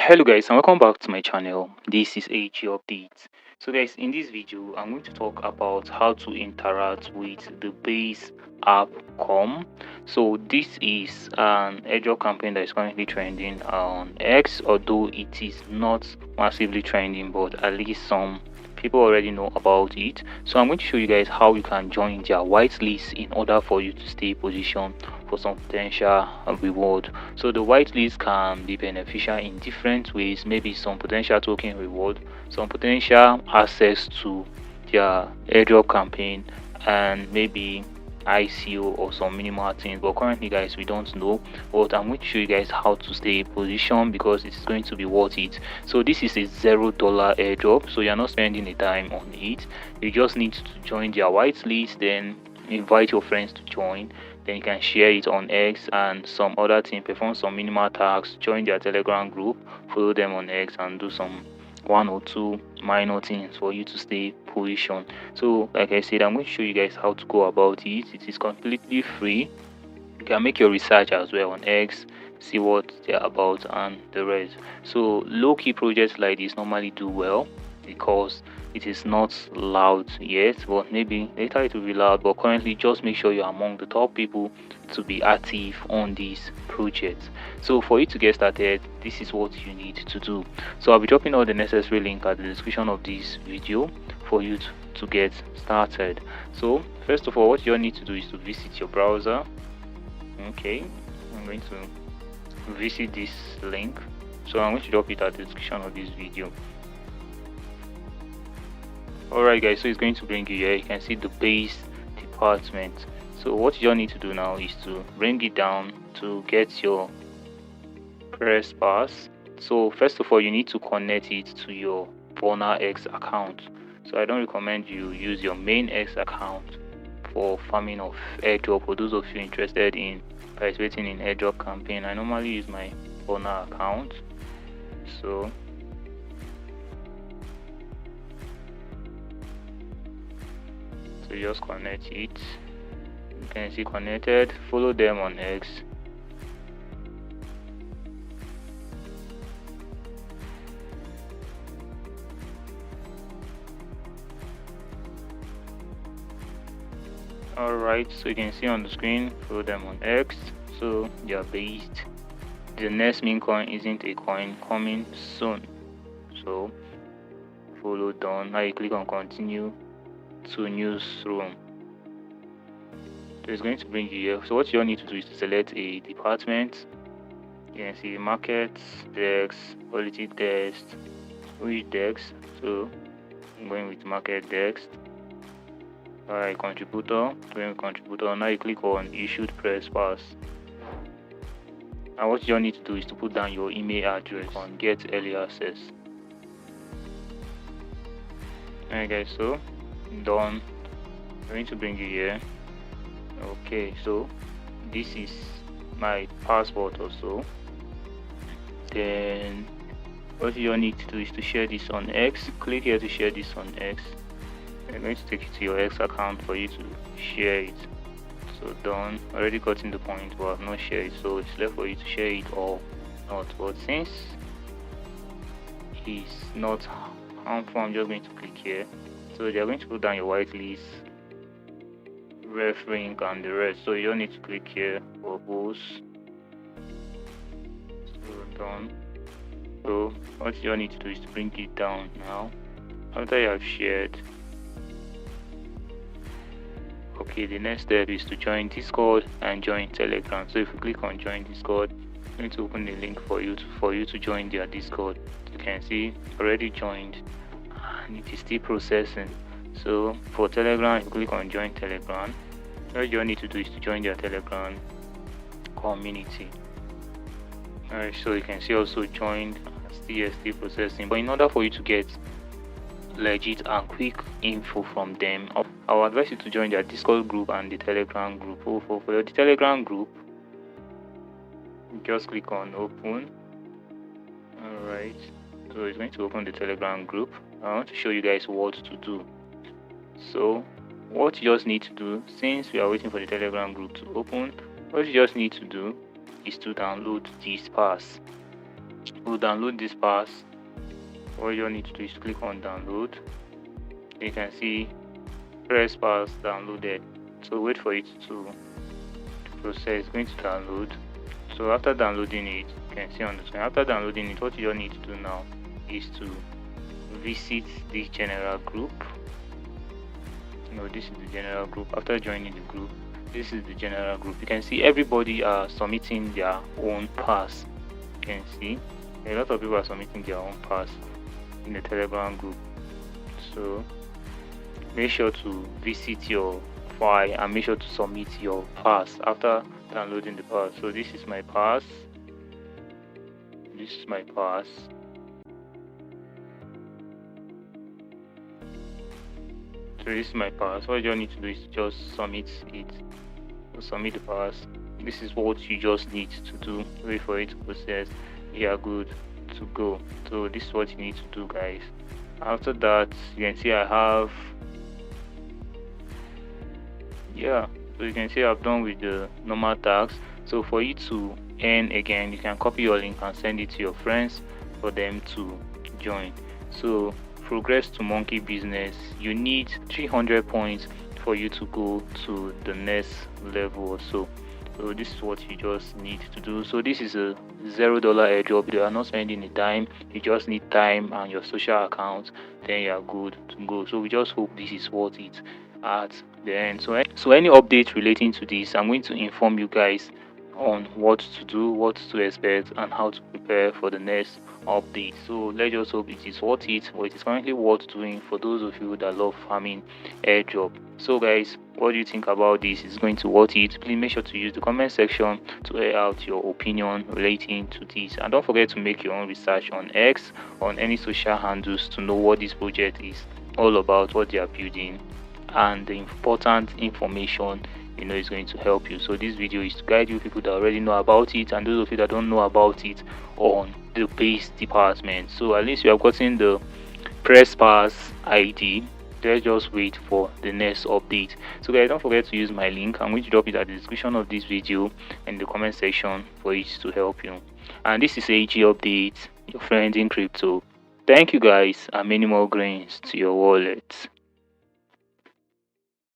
Hello guys and welcome back to my channel. This is AG Updates. So guys, in this video I'm going to talk about how to interact with the Basedapp. So this is an airdrop campaign that is currently trending on X, although it is not massively trending, but at least some people already know about it. So I'm going to show you guys how you can join their whitelist in order for you to stay positioned for some potential reward. So the whitelist can be beneficial in different ways, maybe some potential token reward, some potential access to their airdrop campaign, and maybe ICO or some minimal things. But currently guys, we don't know, but I'm going to show you guys how to stay positioned because it's going to be worth it. So this is a $0 airdrop, so you're not spending a dime on it. You just need to join their whitelist, then invite your friends to join, then you can share it on X and some other thing, perform some minimal tasks, join their Telegram group, follow them on X, and do some one or two minor things for you to stay positioned. So like I said, I'm going to show you guys how to go about it. It is completely free. You can make your research as well on X, see what they're about and the rest. So low-key projects like this normally do well because it is not loud yet, but maybe later it will be loud. But currently, just make sure you're among the top people to be active on these projects. So for you to get started, this is what you need to do. So I'll be dropping all the necessary link at the description of this video for you to get started. So first of all, what you need to do is to visit your browser. Okay, I'm going to visit this link, so I'm going to drop it at the description of this video. Alright guys, so it's going to bring you here. You can see the base department. So what you need to do now is to bring it down to get your press pass. So first of all, you need to connect it to your Bona X account. So I don't recommend you use your main X account for farming of airdrop. For those of you interested in participating in airdrop campaign, I normally use my Bona account. So just connect it. You can see connected. Follow them on X. Alright, so you can see on the screen, follow them on X. So they are based. The next mint coin isn't a coin, coming soon. So follow done. Now you click on continue to newsroom. So it's going to bring you here. So what you need to do is to select a department. You can see markets, dex, quality test, which dex. So I'm going with market dex. Alright, contributor, going with contributor. Now you click on issued press pass. And what you need to do is to put down your email address on get early access. Alright guys, so done. I'm going to bring you here. Okay, so this is my passport also. Then what you need to do is to share this on X. Click here to share this on X. I'm going to take it to your X account for you to share it. So done. Already gotten the point, but I've not shared it, so it's left for you to share it or not. But since it's not harmful, I'm just going to click here. So they're going to put down your whitelist, ref link, and the rest. So you don't need to click here for both. So done. So what you need to do is to bring it down now. After you have shared. Okay, the next step is to join Discord and join Telegram. So if you click on join Discord, I'm going to open the link for you to join their Discord. You can see already joined and it is still processing. So for Telegram, you click on join Telegram. What you need to do is to join their Telegram community. Alright, so you can see also joined, still processing. But in order for you to get legit and quick info from them, I would advise you to join their Discord group and the Telegram group. For the Telegram group, just click on open. Alright, so it's going to open the Telegram group. I want to show you guys what to do. So what you just need to do, since we are waiting for the Telegram group to open, what you just need to do is to download this pass. we'll download this pass. All you need to do is click on download. You can see press pass downloaded. So wait for it to process. It's going to download. So after downloading it, you can see on the screen, after downloading it, what you need to do now is to visit the general group. This is the general group. After joining the group, this is the general group. You can see everybody are submitting their own pass. You can see a lot of people are submitting their own pass in the Telegram group. So make sure to visit your file and make sure to submit your pass after downloading the pass. So this is my pass. This is my pass. So this is my pass. What you need to do is just submit it. So submit the pass. This is what you just need to do. Wait for it to process. You are good to go. So this is what you need to do, guys. After that, you can see I have, so you can see I've done with the normal tax. So for you to earn again, you can copy your link and send it to your friends for them to join. So progress to monkey business, you need 300 points for you to go to the next level or so. So this is what you just need to do. So this is a $0 airdrop. You are not spending a dime. You just need time and your social account, then you are good to go. So we just hope this is worth it at the end. So any update relating to this, I'm going to inform you guys on what to do, what to expect, and how to prepare for the next update. So let's just hope it is worth it, or it is currently worth doing for those of you that love farming airdrop. So guys, what do you think about this? Is going to worth it? Please make sure to use the comment section to air out your opinion relating to this, and don't forget to make your own research on X, on any social handles, to know what this project is all about, what they are building, and the important information is going to help you. So this video is to guide you people that already know about it, and those of you that don't know about it, on the base department. So at least you have gotten the press pass ID. Let's just wait for the next update. So guys, don't forget to use my link. I'm going to drop it at the description of this video and the comment section for it to help you. And this is AG Update, your friend in crypto. Thank you guys, and many more grains to your wallet.